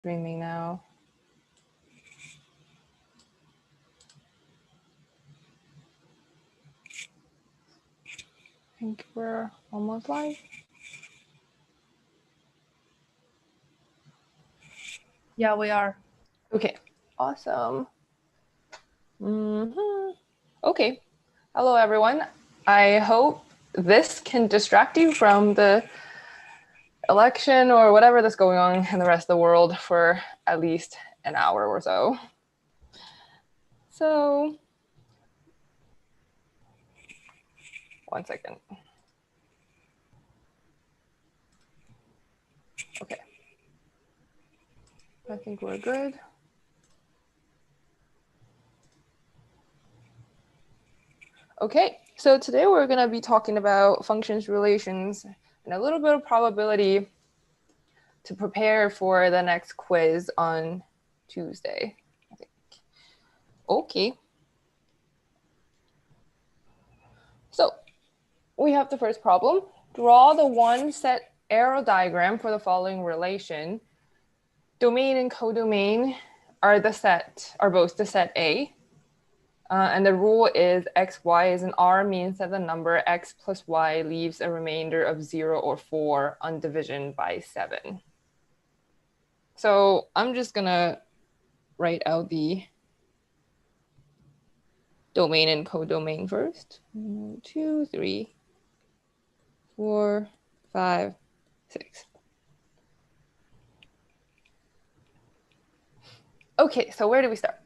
Streaming now. I think we're almost live. Yeah, we are. Okay, awesome. Okay, hello everyone. I hope this can distract you from the election or whatever that's going on in the rest of the world for at least an hour or so. So, one second. Okay, I think we're good. Okay, so today we're going to be talking about functions relations and a little bit of probability to prepare for the next quiz on Tuesday, I think. Okay. So we have the first problem. Draw the one set arrow diagram for the following relation. Domain and codomain are both the set A. And the rule is x, y is an R means that the number x plus y leaves a remainder of 0 or 4 on division by 7. So I'm just going to write out the domain and codomain first. 1, 2, 3, 4, 5, 6. Okay, so where do we start?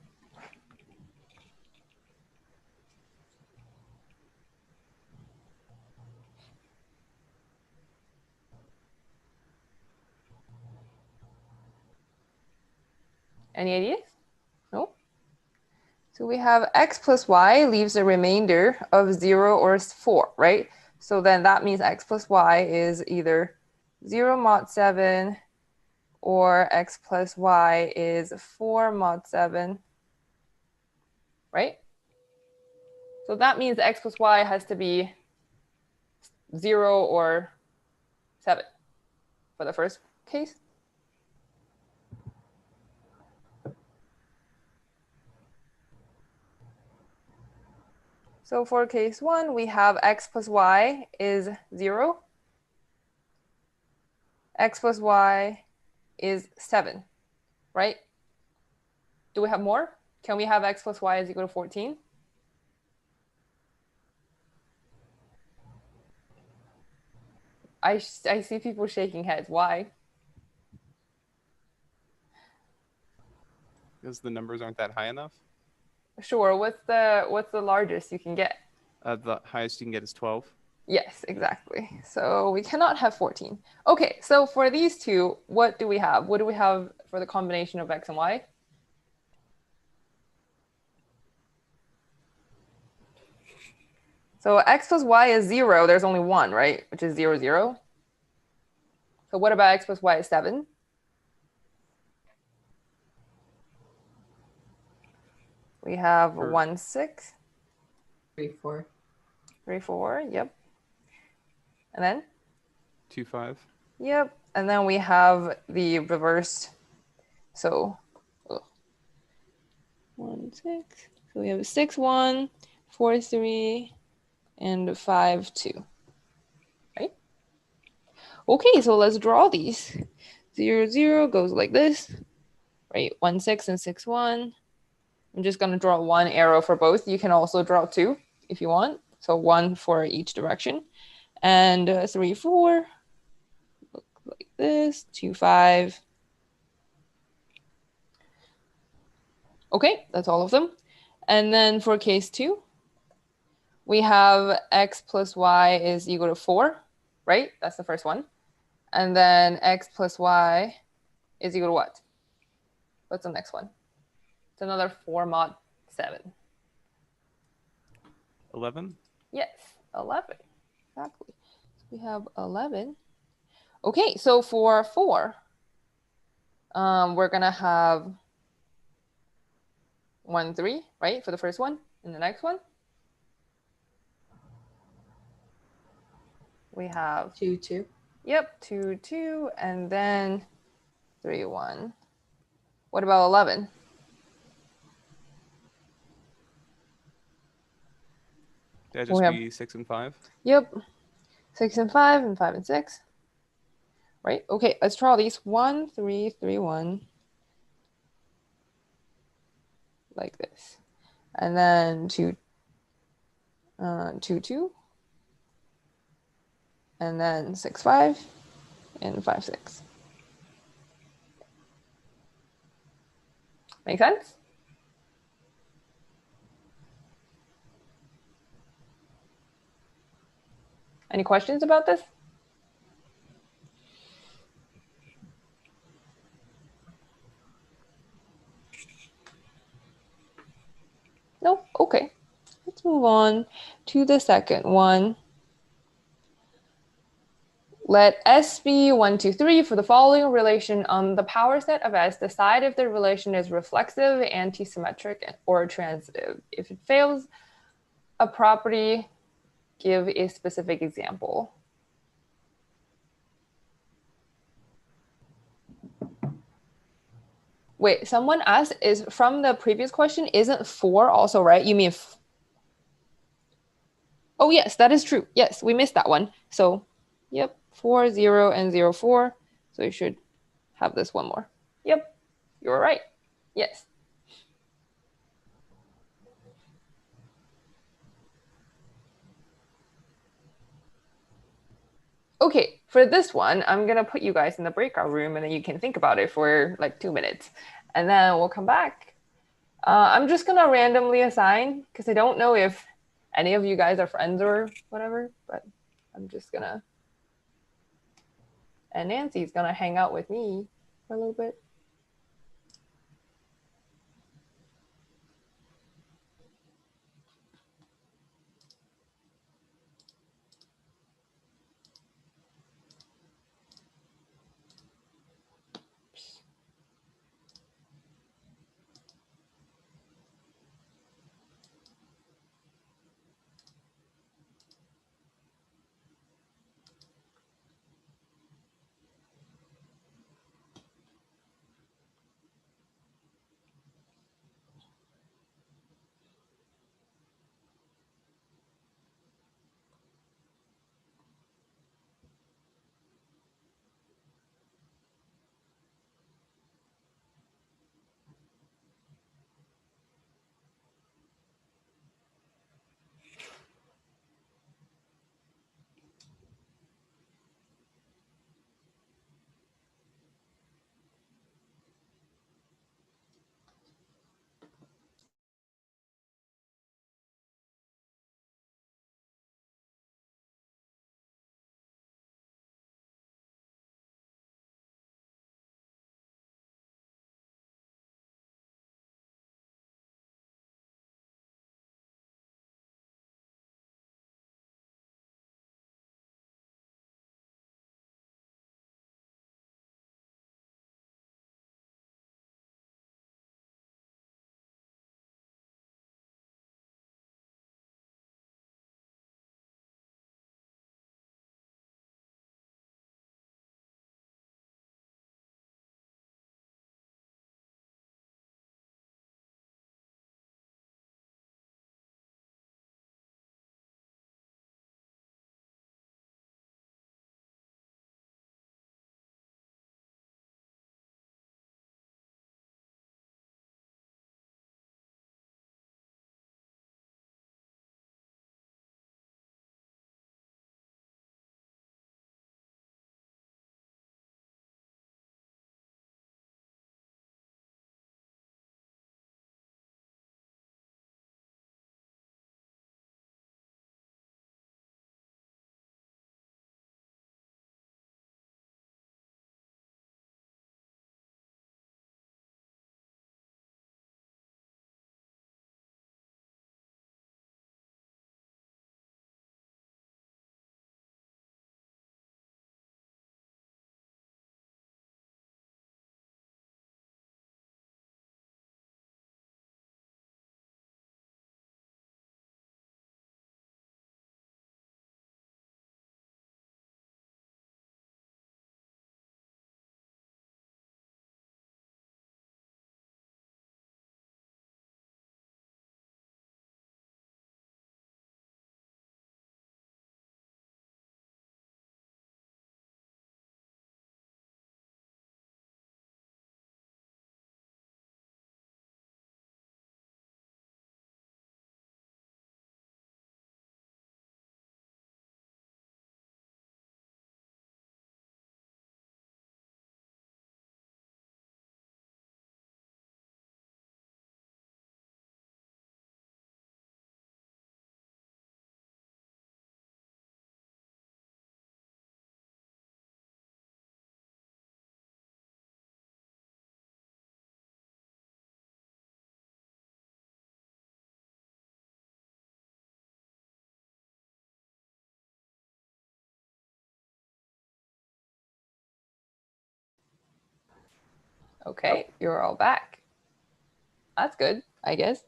Any ideas? No? So we have x plus y leaves a remainder of 0 or 4, right? So then that means x plus y is either 0 mod 7 or x plus y is 4 mod 7, right? So that means x plus y has to be 0 or 7 for the first case. So for case 1, we have x plus y is 0. X plus y is 7, right? Do we have more? Can we have x plus y is equal to 14? I see people shaking heads. Why? Because the numbers aren't that high enough. Sure. What's the largest you can get? The highest you can get is 12. Yes, exactly. So we cannot have 14. Okay, so for these two, what do we have? What do we have for the combination of x and y? So x plus y is 0. There's only 1, right? Which is 0, 0. So what about x plus y is 7? We have 1, 6. 3, 4. 3, 4, yep. And then? 2, 5. Yep. And then we have the reverse. So 1, 6. So we have 6, 1, 4, 3, and 5, 2. Right? Okay, so let's draw these. 0, 0 goes like this, right? 1, 6 and 6, 1. I'm just going to draw one arrow for both. You can also draw 2 if you want. So 1 for each direction. And 3, 4. Look like this. 2, 5. Okay, that's all of them. And then for case 2, we have x plus y is equal to 4, right? That's the first one. And then x plus y is equal to what? What's the next one? It's another 4 mod 7. 11? Yes, 11. Exactly. So we have 11. Okay, so for 4, we're going to have 1, 3, right? For the first one. And the next one, we have 2, 2. Yep, 2, 2, and then 3, 1. What about 11? That'd We just have- be 6 and 5. Yep. 6 and 5 and 5 and 6. Right? Okay, let's draw these. 1, 3, 3, 1. Like this. And then 2, 2, 2. And then 6, 5. And 5, 6. Make sense? Any questions about this? No? Okay. Let's move on to the second one. Let S be 1, 2, 3 for the following relation on the power set of S. Decide if the relation is reflexive, antisymmetric, or transitive. If it fails a property, give a specific example. Wait, someone asked, is from the previous question, isn't 4 also right? You mean, oh yes, that is true. Yes, we missed that one. So, yep, 4, 0, and 0, 4. So you should have this one more. Yep, you're right. Yes. Okay, for this one, I'm gonna put you guys in the breakout room and then you can think about it for like 2 minutes. And then we'll come back. I'm just gonna randomly assign because I don't know if any of you guys are friends or whatever, but I'm just gonna. And Nancy's gonna hang out with me for a little bit. Okay, you're all back. That's good, I guess.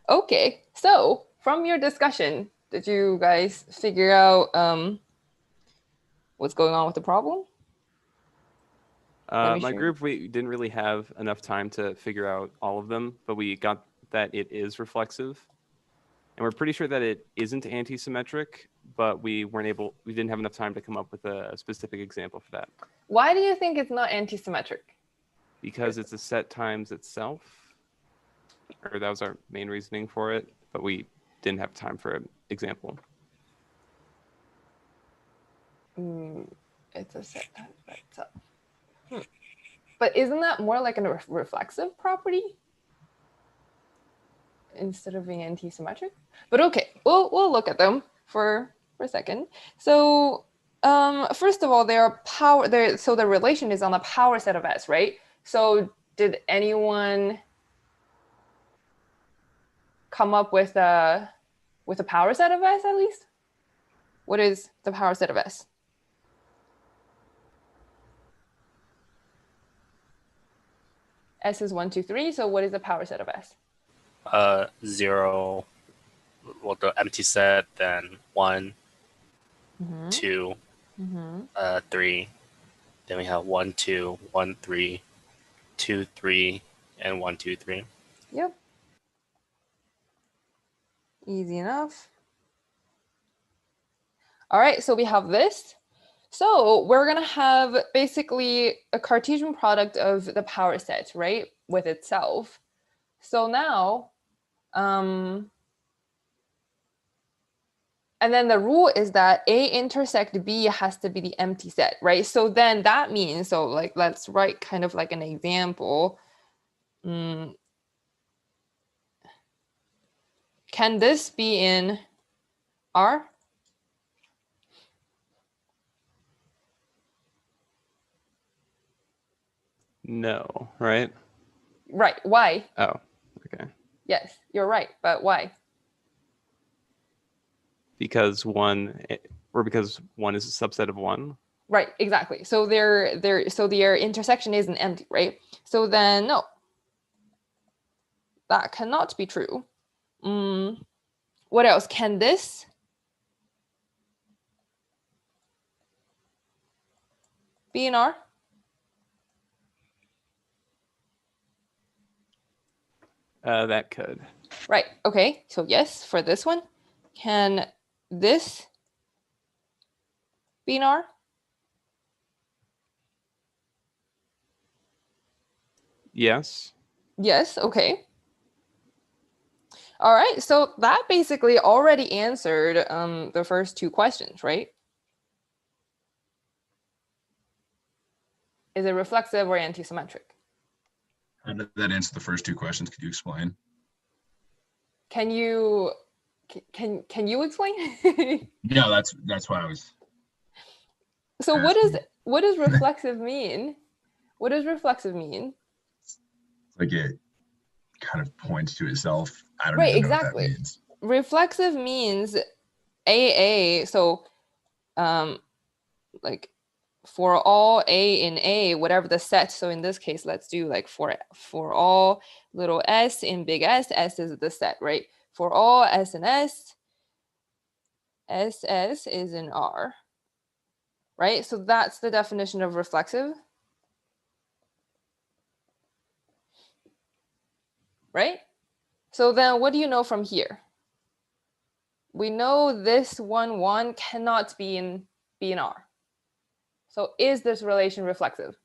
Okay, so from your discussion, did you guys figure out what's going on with the problem? Let me My show you. group, we didn't really have enough time to figure out all of them, but we got that it is reflexive. And we're pretty sure that it isn't anti-symmetric, but we didn't have enough time to come up with a specific example for that. Why do you think it's not anti-symmetric? Because it's a set times itself, or that was our main reasoning for it, but we didn't have time for an example. It's a set times by itself. But isn't that more like a reflexive property instead of being anti-symmetric? But okay, we'll look at them for a second. So first of all, so the relation is on the power set of S, right? So did anyone come up with a power set of S at least? What is the power set of S? S is 1, 2, 3. So what is the power set of S? 0, well, the empty set, then 1, 2, 3. Then we have 1, 2, 1, 3, 2, 3, and 1, 2, 3. Yep. Easy enough. All right, so we have this. So we're going to have basically a Cartesian product of the power set, right, with itself. So now, and then the rule is that A intersect B has to be the empty set, right? So then that means, so like, let's write kind of like an example. Can this be in R? No, right? Right. Why? Oh, okay. Yes, you're right. But why? Because one is a subset of one. Right. Exactly. So their intersection isn't empty, right? So then no, that cannot be true. What else? Can this be in R? That could. Right. Okay. So yes, for this one, can this be in R? Yes. Yes. Okay. All right. So that basically already answered the first two questions, right? Is it reflexive or anti-symmetric? How did that answer the first two questions? Could you explain? Can you explain? Yeah, that's why I was. So what does reflexive mean? What does reflexive mean? Like it kind of points to itself. I don't Right, even know exactly. what that means. Reflexive means AA. So like for all A in A, whatever the set. So in this case, let's do like for all little s in big S, S is the set, right? For all S in S, SS is in R, right? So that's the definition of reflexive, right? So then what do you know from here? We know this 1, 1 cannot be in R. So is this relation reflexive?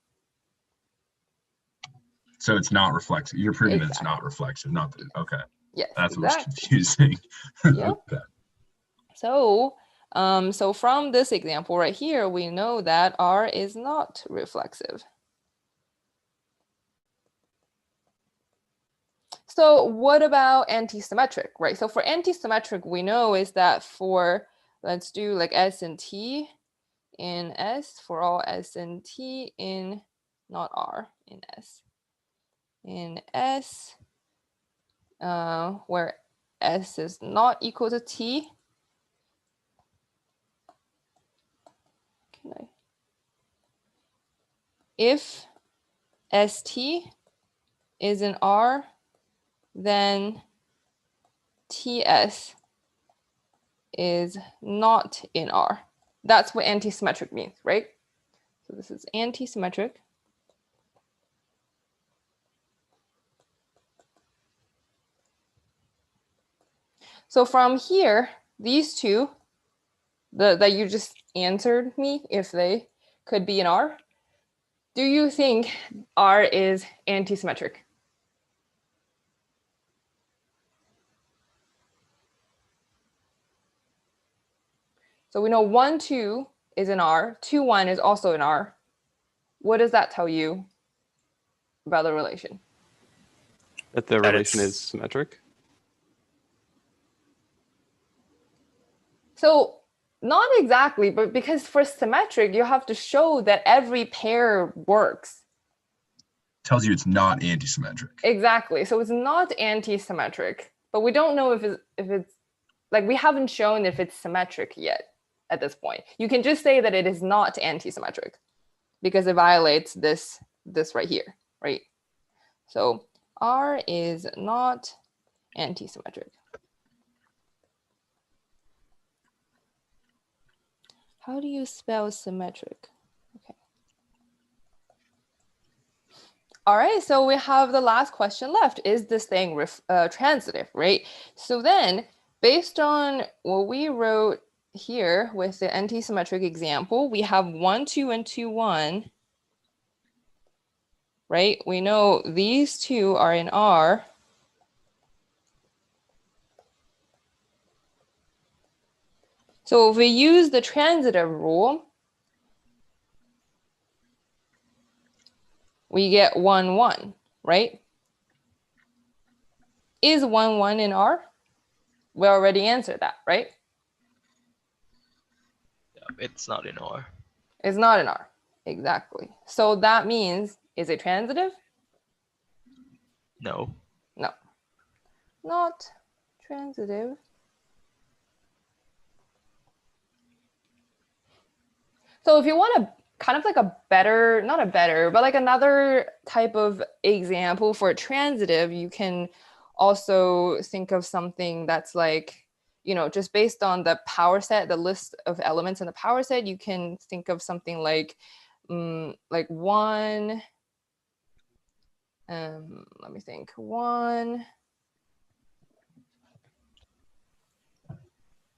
So it's not reflexive. You're proving Exactly. it's not reflexive. Not that. Okay. Yes. That's exactly. what was confusing. Yep. Okay. So, so from this example right here, we know that R is not reflexive. So what about anti-symmetric, right? So for anti-symmetric, we know is that for, let's do like S and T in S, for all S and T in, not R, in S. In S, where S is not equal to T. Can I? if ST is in R, then TS is not in R. That's what antisymmetric means, right? So this is antisymmetric. So from here, these two that you just answered me, if they could be in R, do you think R is antisymmetric? So we know 1, 2 is in R, 2, 1 is also in R. What does that tell you about the relation? That the That relation it's- is symmetric. So not exactly, but because for symmetric, you have to show that every pair works. Tells you it's not antisymmetric. Exactly. So it's not anti-symmetric, but we don't know if it's like, we haven't shown if it's symmetric yet at this point. You can just say that it is not anti-symmetric because it violates this right here, right? So R is not anti-symmetric. How do you spell symmetric? Okay. All right, so we have the last question left. Is this thing transitive, right? So then, based on what we wrote here with the antisymmetric example, we have 1, 2, and 2, 1, right? We know these two are in R. So if we use the transitive rule, we get 1, 1, right? Is 1, 1 in R? We already answered that, right? Yeah, it's not in R. It's not in R, exactly. So that means, is it transitive? No. No, not transitive. So if you want a kind of like a better, not a better, but like another type of example for transitive, you can also think of something that's like, you know, just based on the power set, the list of elements in the power set, you can think of something like 1, let me think, 1,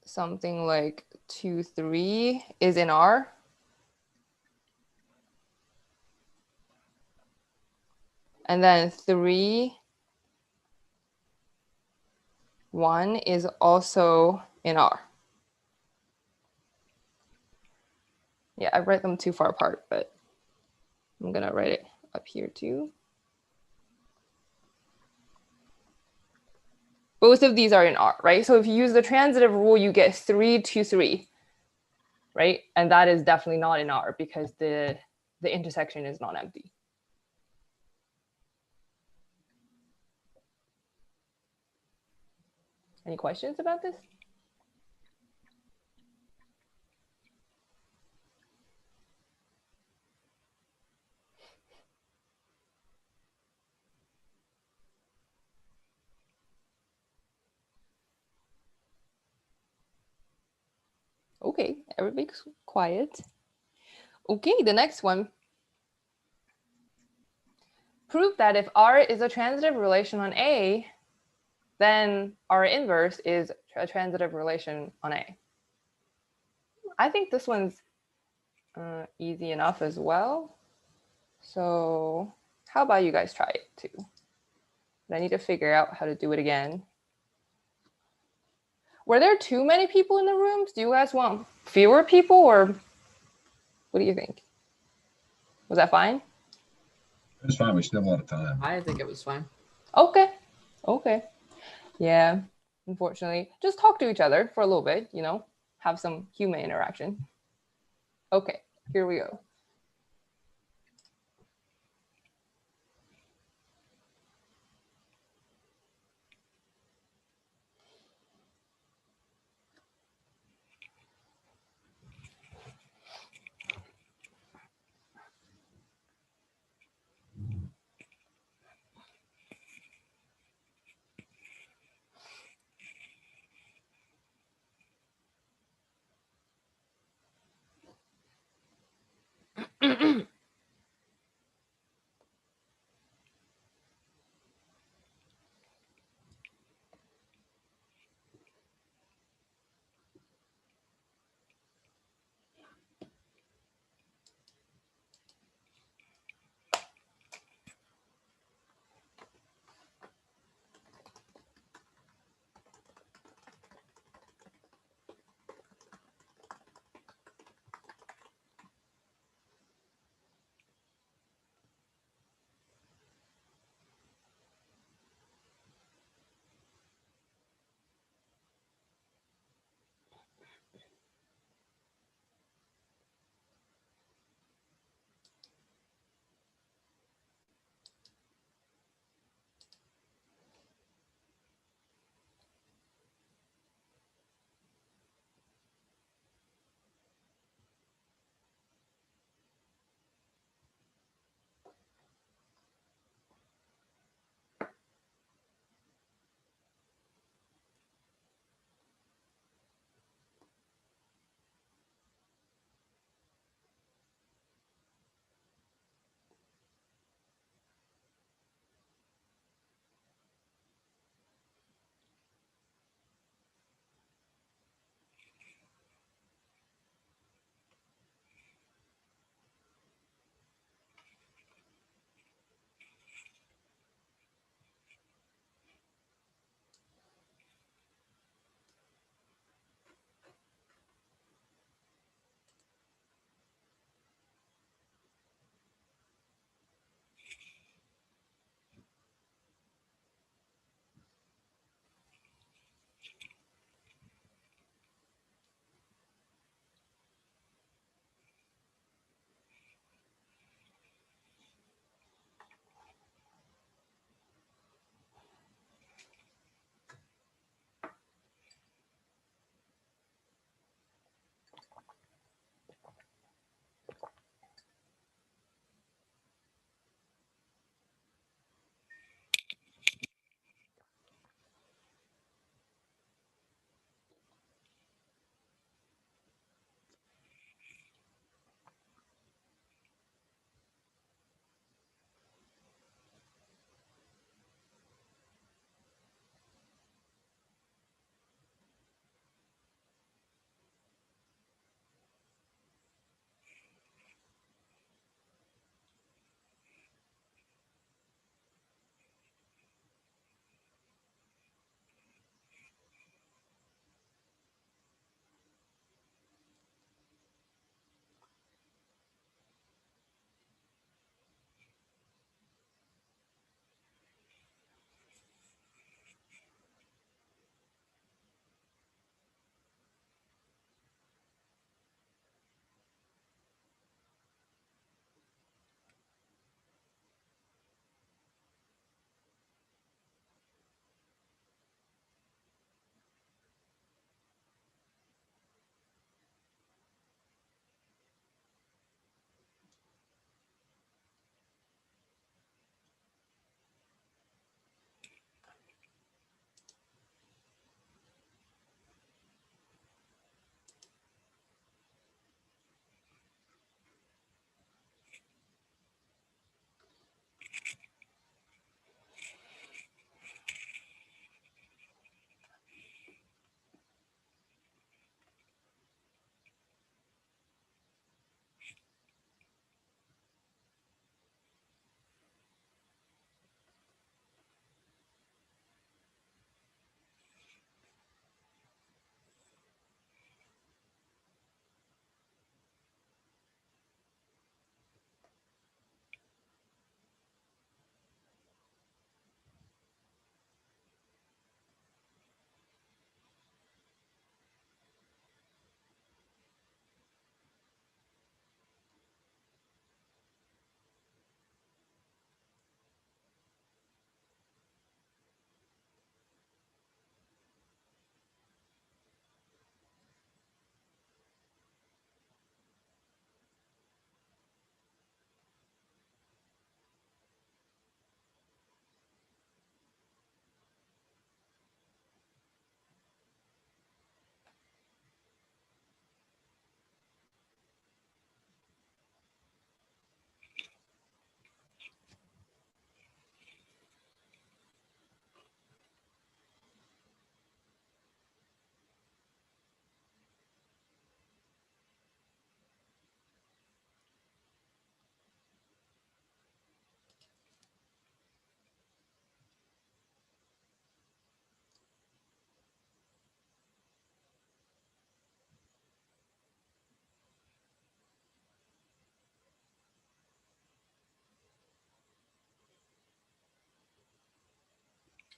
something like 2, 3 is in R. And then 3, 1 is also in R. Yeah, I read them too far apart, but I'm gonna write it up here too. Both of these are in R, right? So if you use the transitive rule, you get 3, 2, 3, right? And that is definitely not in R because the intersection is not empty. Any questions about this? Okay, everybody's quiet. Okay, the next one. Prove that if R is a transitive relation on A, then R inverse is a transitive relation on A. I think this one's easy enough as well. So how about you guys try it too? But I need to figure out how to do it again. Were there too many people in the rooms? Do you guys want fewer people, or what do you think? Was that fine? It's fine. We still have a lot of time. I think it was fine. Okay. Okay. Yeah. Unfortunately, just talk to each other for a little bit, you know, have some human interaction. Okay, here we go.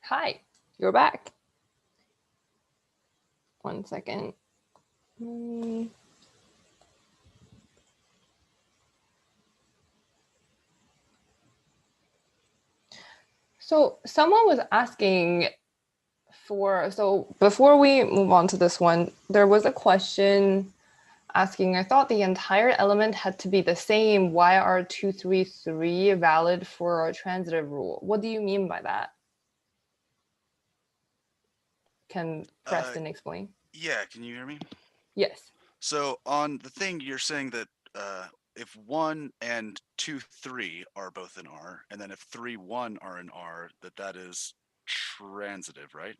Hi, you're back. 1 second. So someone was asking so before we move on to this one, there was a question asking, I thought the entire element had to be the same. Why are 2, 3, 3 valid for our transitive rule? What do you mean by that? Can Preston explain? Yeah, can you hear me? Yes. So on the thing, you're saying that if 1 and 2, 3 are both in R, and then if 3, 1 are in R, that is transitive, right?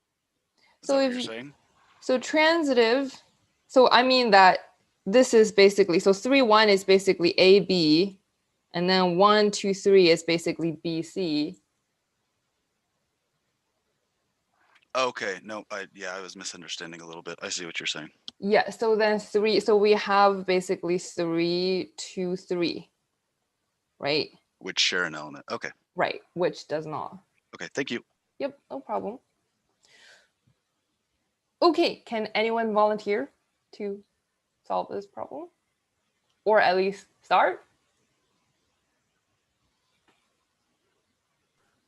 Is So that if what you're saying? So transitive, so I mean that this is basically, so 3, 1 is basically AB, and then 1, 2, 3 is basically BC. Okay, no, I was misunderstanding a little bit. I see what you're saying. Yeah, so then 3, so we have basically 3, 2, 3, right? Which share an element. Okay. Right, which does not. Okay, thank you. Yep, no problem. Okay, can anyone volunteer to solve this problem? Or at least start?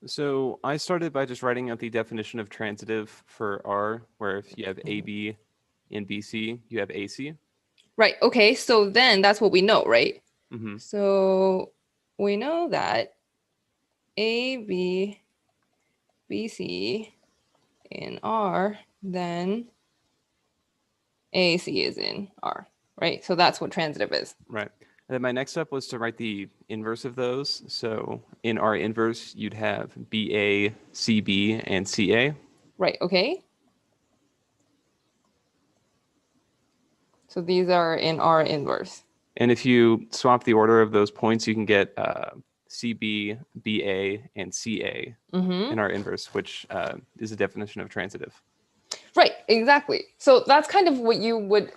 So I started by just writing out the definition of transitive for R, where if you have AB and BC, you have AC. Right, okay, so then that's what we know, right? Mm-hmm. So we know that A, B, BC in R, then AC is in R, right? So that's what transitive is. Right. And then my next step was to write the inverse of those. So in R inverse, you'd have BA, CB, and CA. Right, okay. So these are in R inverse. And if you swap the order of those points, you can get CB, BA, and CA in R inverse, which is a definition of transitive. Right, exactly. So that's kind of what you would,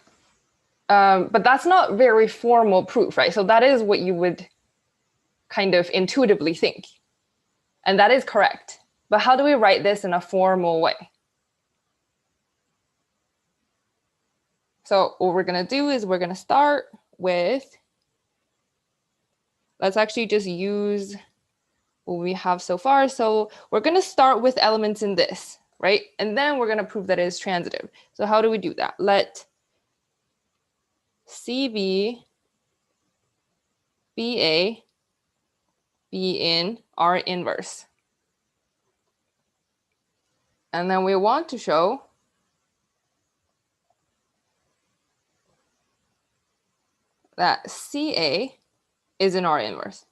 but that's not very formal proof, right? So that is what you would kind of intuitively think. And that is correct. But how do we write this in a formal way? So what we're going to do is we're going to start with, let's actually just use what we have so far. So we're going to start with elements in this, right? And then we're going to prove that it is transitive. So how do we do that? Let CB, BA be in R inverse. And then we want to show that CA is in R inverse,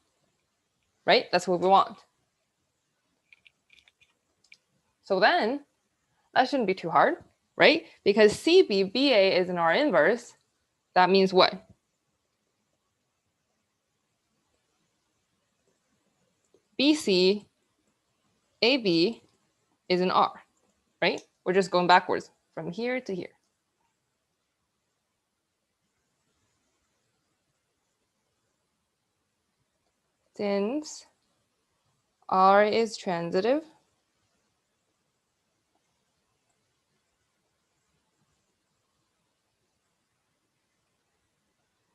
right? That's what we want. So then that shouldn't be too hard, right? Because CB, BA is in R inverse. That means what? BC, AB is in R, right? We're just going backwards from here to here. Since R is transitive,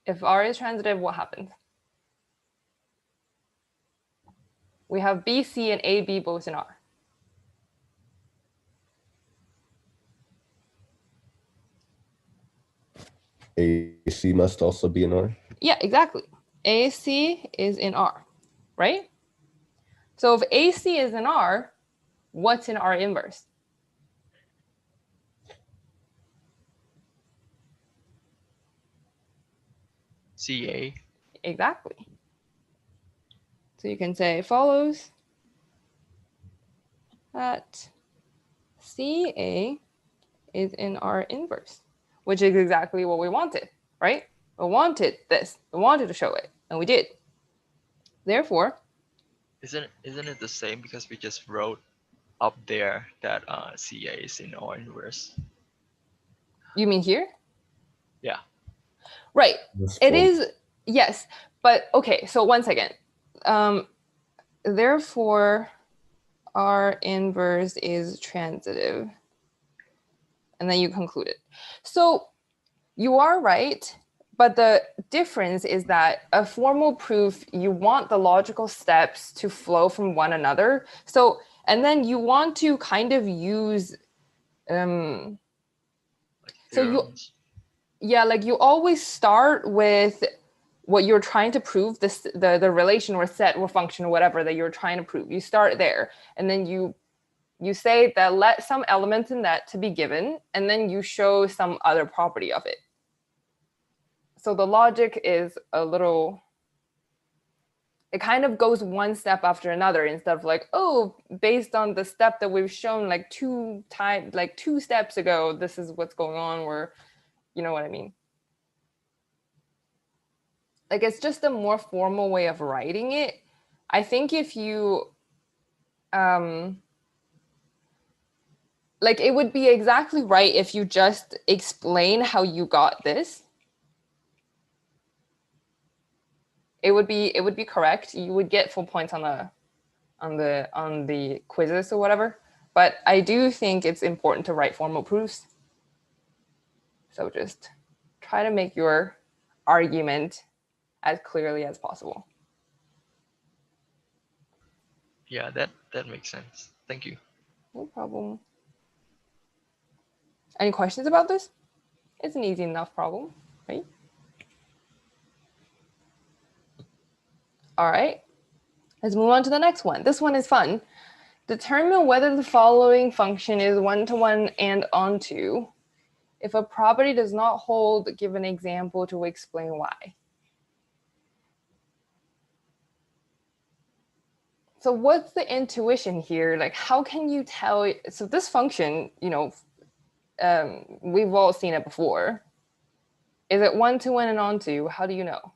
if R is transitive, what happens? We have BC and AB both in R. AC must also be in R. Yeah, exactly. AC is in R, right? So if AC is in R, what's in R inverse? CA. Exactly. So you can say follows that CA is in R inverse, which is exactly what we wanted, right? We wanted this. We wanted to show it, and we did. Therefore, Isn't it the same because we just wrote up there that CA is in R inverse? you mean here? Yeah. Right. That's It cool. is, yes. But okay, so 1 second. Therefore, R inverse is transitive. And then you conclude it. So you are right, but the difference is that a formal proof, you want the logical steps to flow from one another. So, and then you want to kind of use, Like so theorems. like you always start with what you're trying to prove, the relation or set or function or whatever that you're trying to prove. You start there, and then you say that let some elements in that to be given, and then you show some other property of it. So the logic is a little, it kind of goes one step after another instead of like, oh, based on the step that we've shown like two steps ago, this is what's going on, or you know what I mean? Like it's just a more formal way of writing it. I think if you, like it would be exactly right if you just explain how you got this. It would be correct. You would get full points on the quizzes or whatever. But I do think it's important to write formal proofs. So just try to make your argument as clearly as possible. Yeah, that makes sense. Thank you. No problem. Any questions about this? It's an easy enough problem, right? All right, let's move on to the next one. This one is fun. Determine whether the following function is one-to-one and onto. If a property does not hold, give an example to explain why. So what's the intuition here? Like, how can you tell? So this function, you know, we've all seen it before. Is it one-to-one and onto? How do you know?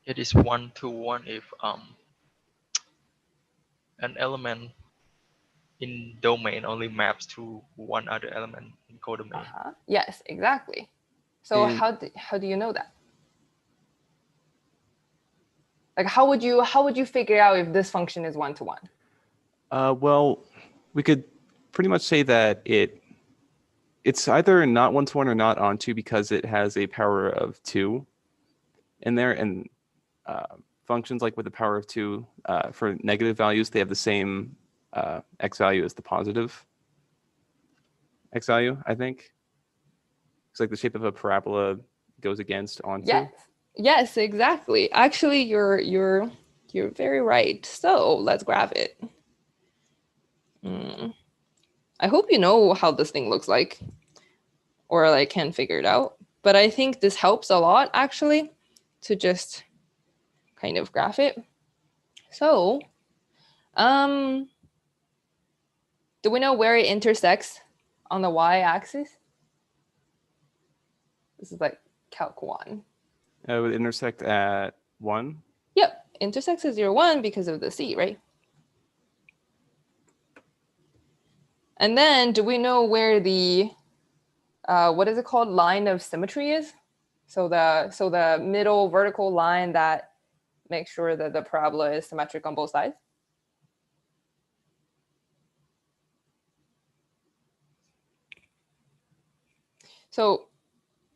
It is one-to-one if an element in domain only maps to one other element in codomain. Yes, exactly. So And how do you know that? Like how would you figure out if this function is one-to-one? Well, we could pretty much say that it's either not one-to-one or not onto because it has a power of 2 in there, and functions like with the power of 2 for negative values, they have the same x value as the positive x value, I think. It's like the shape of a parabola goes against onto. Yes, exactly. Actually, you're very right. So let's graph it. I hope you know how this thing looks like, or like can figure it out. But I think this helps a lot actually to just kind of graph it. So, do we know where it intersects on the y-axis? This is like Calc 1. It would intersect at 1. Yep, intersects at 0, 1 because of the c, right? And then do we know where the, what is it called, line of symmetry is? So the middle vertical line that makes sure that the parabola is symmetric on both sides? So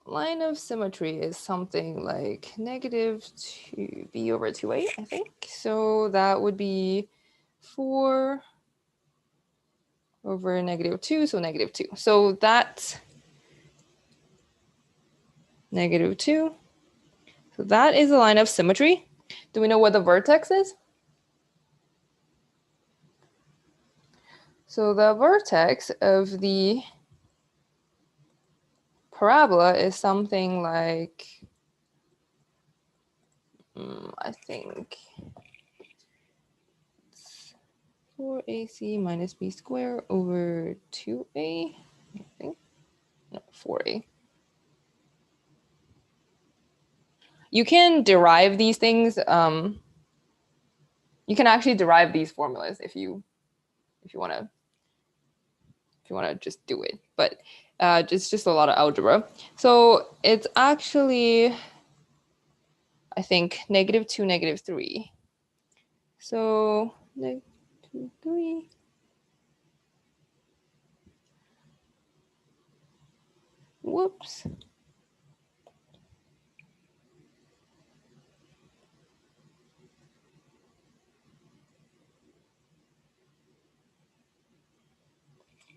line of symmetry is something like -2b over 2a, I think. So that would be 4 over -2, so -2. So that's -2. So that is a line of symmetry. Do we know what the vertex is? So the vertex of the parabola is something like, I think, 4ac minus b squared over 2a, I think. No, 4a. You can derive these things. You can actually derive these formulas if you want to just do it. But it's just a lot of algebra. So it's actually, I think -2, -3. So -2, 3. Whoops.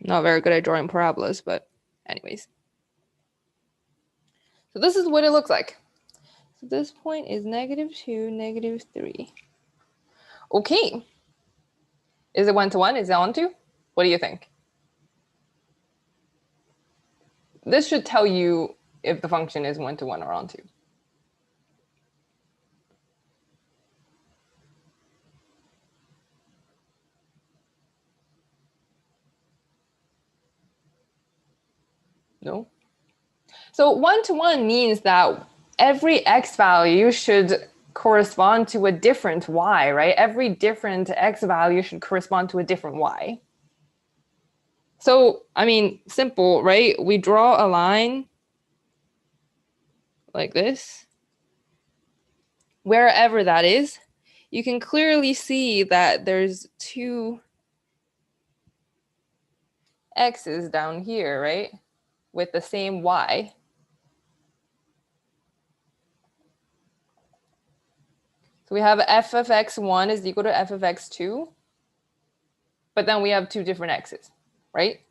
Not very good at drawing parabolas, but anyways. So this is what it looks like. So this point is -2, -3. Okay. Is it 1 to 1? Is it onto? What do you think? This should tell you if the function is 1 to 1 or onto. No? So 1 to 1 means that every x value should correspond to a different y, right? Every different x value should correspond to a different y. So, I mean, simple, right? We draw a line like this. Wherever that is, you can clearly see that there's 2 x's down here, right? With the same y. So we have f of x1 is equal to f of x2, but then we have 2 different x's, right?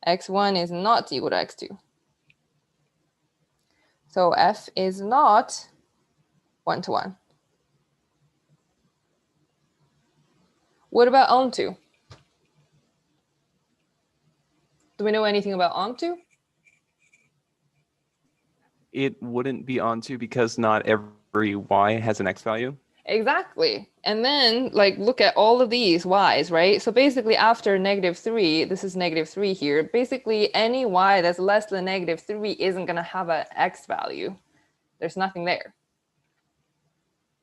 x1 is not equal to x2. So f is not 1 to 1. What about onto? Do we know anything about onto? It wouldn't be onto because not every y has an x value. Exactly. And then like look at all of these y's, right? So basically after -3, this is -3 here, basically any y that's less than -3 isn't going to have an x value. There's nothing there,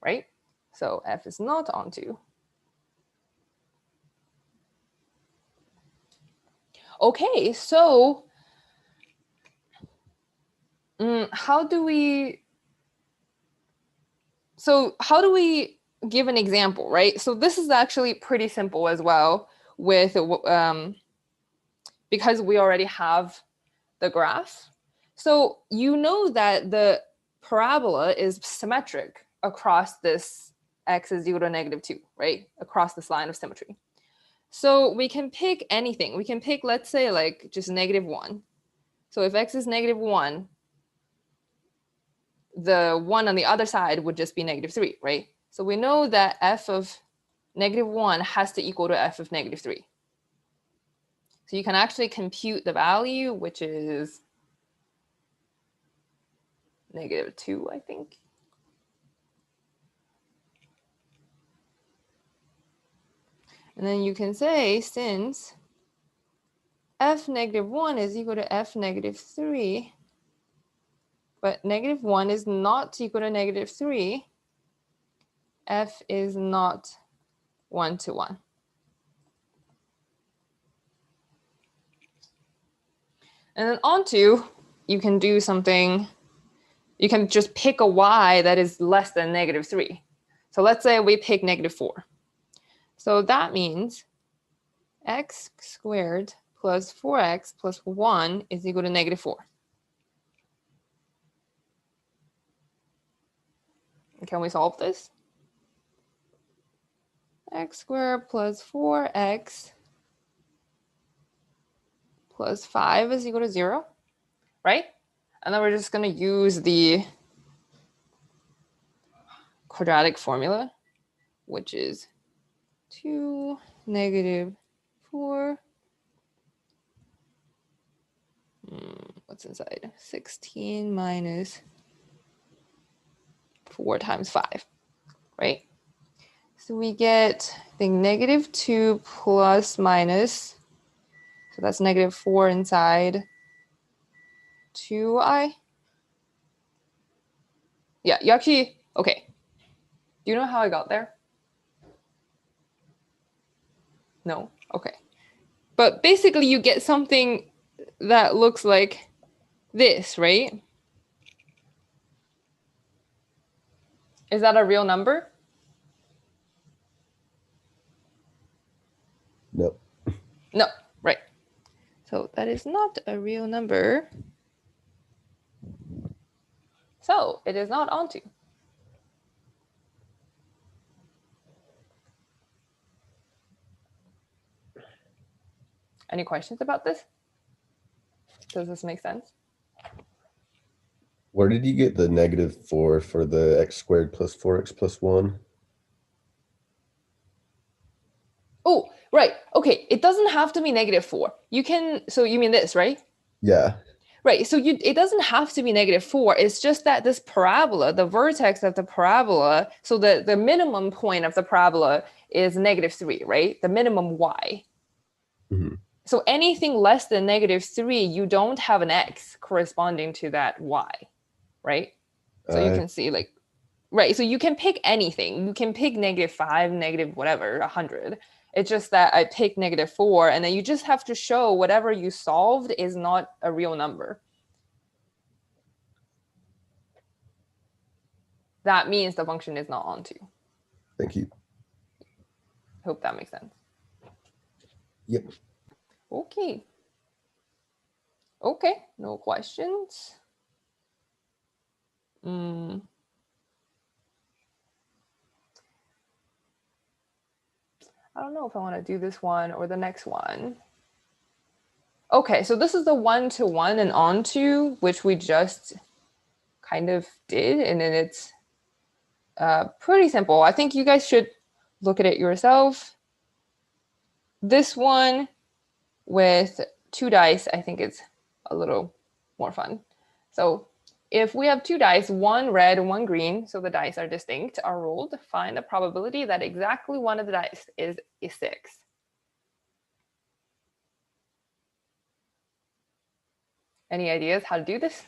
right? So f is not onto. Okay, so how do we give an example, right? So this is actually pretty simple as well with because we already have the graph. So you know that the parabola is symmetric across this x is equal to -2, right? Across this line of symmetry. So we can pick anything. We can pick, let's say, like just -1. So if x is -1, the 1 on the other side would just be -3, right? So we know that f of -1 has to equal to f of -3. So you can actually compute the value, which is -2, I think. And then you can say, since f -1 is equal to f -3, but -1 is not equal to -3, f is not 1 to 1. And then onto, you can do something, you can just pick a y that is less than -3. So let's say we pick -4. So that means x squared plus 4x plus 1 is equal to -4. Can we solve this? X squared plus 4x plus 5 is equal to 0, right? And then we're just going to use the quadratic formula, which is 2 -4. What's inside? 16 minus 4 times 5, right? So we get, I think, -2 plus minus, so that's -4 inside 2i. Yeah, you actually, okay. Do you know how I got there? No? Okay. But basically you get something that looks like this, right? Is that a real number? Nope. No, right. So that is not a real number. So it is not onto. Any questions about this? Does this make sense? Where did you get the -4 for the x squared plus 4x plus 1? Oh, right. Okay. It doesn't have to be -4. You can, so you mean this, right? Yeah. Right. So it doesn't have to be -4. It's just that this parabola, the vertex of the parabola, so the minimum point of the parabola is -3, right? The minimum y. Mm-hmm. So anything less than -3, you don't have an x corresponding to that y, right? So you can see like, right. So you can pick anything. You can pick -5, negative whatever, 100. It's just that I picked -4, and then you just have to show whatever you solved is not a real number. That means the function is not onto. Thank you. Hope that makes sense. Yep. Okay. Okay, no questions. I don't know if I want to do this one or the next one. Okay, so this is the one-to-one and onto, which we just kind of did, and then it's pretty simple. I think you guys should look at it yourself. This one with 2 dice, I think it's a little more fun. So if we have 2 dice, 1 red and 1 green, so the dice are distinct, are rolled, find the probability that exactly one of the dice is a 6. Any ideas how to do this?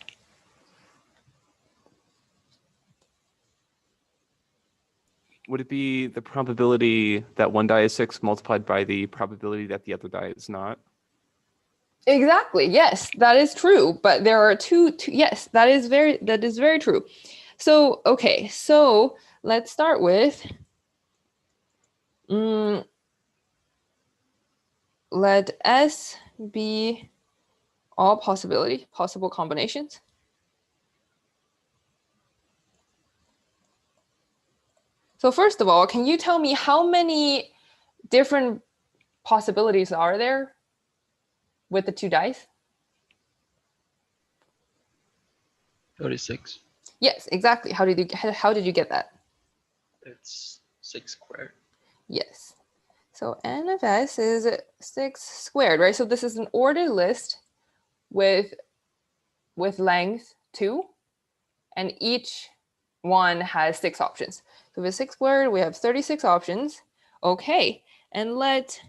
Would it be the probability that one die is 6 multiplied by the probability that the other die is not? Exactly. Yes, that is true. But there are two. Yes, that is very true. So, okay. So let's start with, let S be all possible combinations. So first of all, can you tell me how many different possibilities are there with the 2 dice? 36. Yes, exactly. How did you get that? It's 6 squared. Yes. So n of s is 6 squared, right? So this is an ordered list with length 2, and each one has 6 options. So with 6 squared, we have 36 options. Okay, and let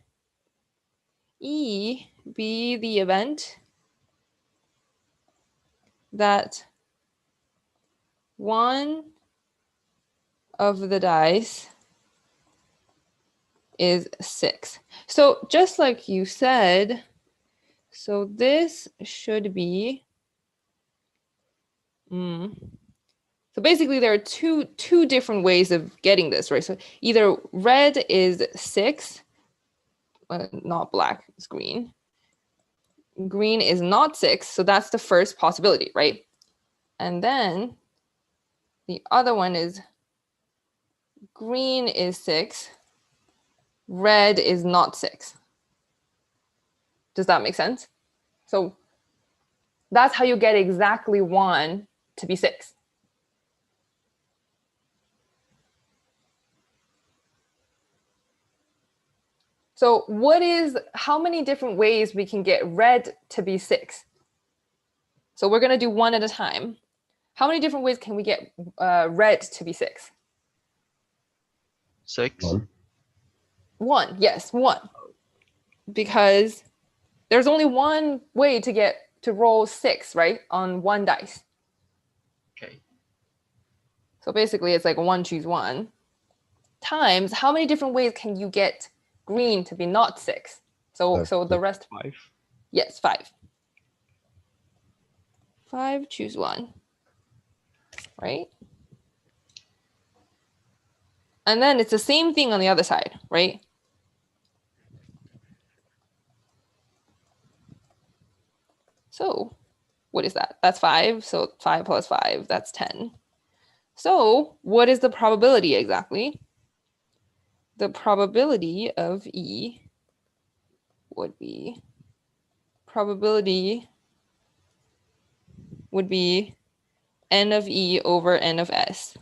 E be the event that one of the dice is 6. So just like you said, so this should be, so basically there are two different ways of getting this, right? So either red is 6, not black, it's green. Green is not 6, so that's the first possibility, right? And then the other one is green is 6, red is not 6. Does that make sense? So that's how you get exactly 1 to be 6. So how many different ways we can get red to be 6? So we're going to do one at a time. How many different ways can we get red to be 6? 6. 1, yes, 1. Because there's only one way to roll 6, right? On 1 dice. Okay. So basically it's like 1 choose 1 times how many different ways can you get green to be not 6? So the rest. 5. Yes, 5. 5 choose 1. Right? And then it's the same thing on the other side, right? So what is that? That's 5. So 5 plus 5, that's 10. So what is the probability exactly? The probability of E would be n of E over n of S.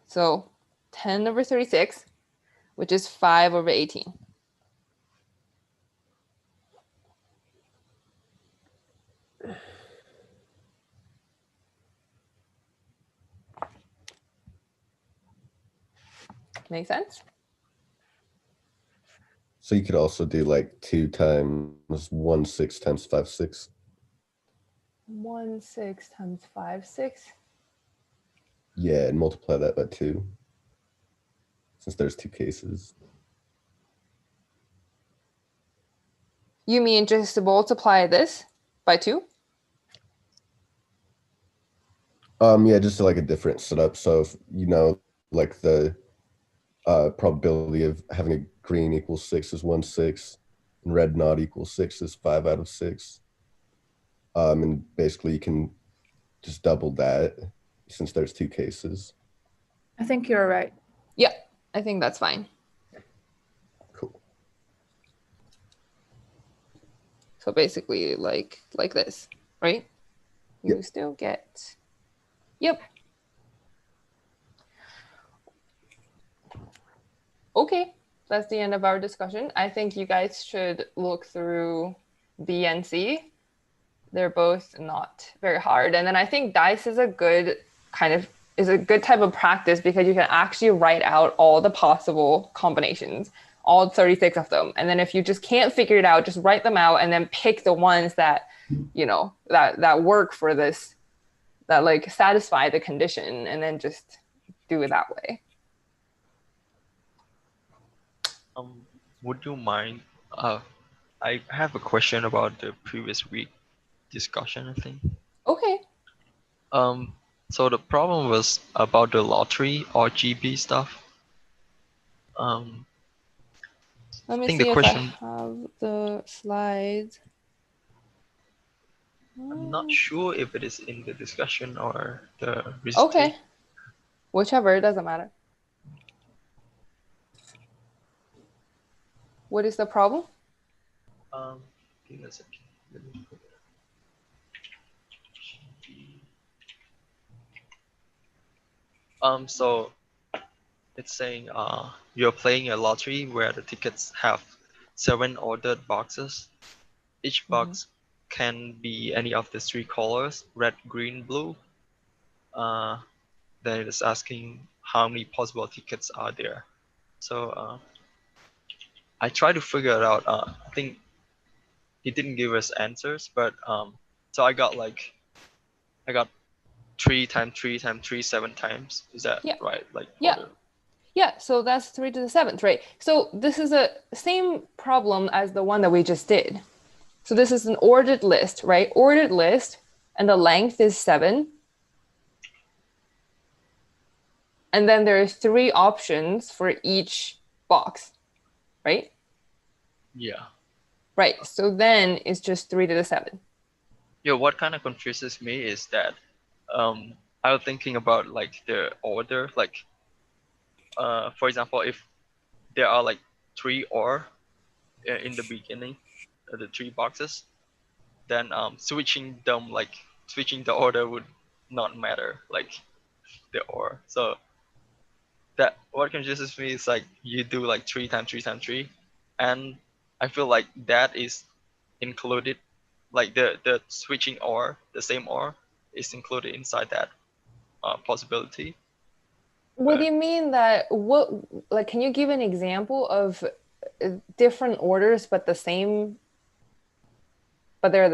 So 10 over 36, which is 5 over 18. Make sense? So you could also do like 2 times 1 6 times 5 6. 1 6 times 5 6. Yeah, and multiply that by 2. Since there's 2 cases. You mean just to multiply this by 2? Yeah, just like a different setup. So if, you know, like the probability of having a green equals 6 is 1 6, and red not equals 6 is 5 out of 6. And basically you can just double that since there's 2 cases. I think you're right. Yeah, I think that's fine. Cool. So basically like this, right? You Yep. still get, yep. Okay, that's the end of our discussion. I think you guys should look through B and C. They're both not very hard. And then I think dice is a good type of practice because you can actually write out all the possible combinations, all 36 of them. And then if you just can't figure it out, just write them out and then pick the ones that, you know, that work for this, that like satisfy the condition, and then just do it that way. Would you mind? I have a question about the previous week discussion, I think. Okay. So the problem was about the lottery or GB stuff. Let me think see the if question- I have the slides. I'm not sure if it is in the discussion or the result. Okay. Whichever, it doesn't matter. What is the problem? Give me a second. Let me put it up. So it's saying you're playing a lottery where the tickets have 7 ordered boxes. Each box can be any of the 3 colors: red, green, blue. Then it is asking how many possible tickets are there. So I tried to figure it out. I think he didn't give us answers, but so I got 3 times 3 times 3 7 times. Is that right? Like yeah. Yeah, so that's 3 to the 7th, right? So this is the same problem as the one that we just did. So this is an ordered list, right? Ordered list, and the length is 7. And then there are 3 options for each box, right? Yeah. Right, so then it's just 3 to the 7. Yeah, what kind of confuses me is that I was thinking about like the order, like for example, if there are like 3 or in the beginning, the 3 boxes, then switching the order would not matter, like the or. So that what confuses me is like you do like 3 times 3 times 3, and I feel like that is included, like the switching or the same or is included inside that possibility. What do you mean that, what, like, can you give an example of different orders but the same, but they're the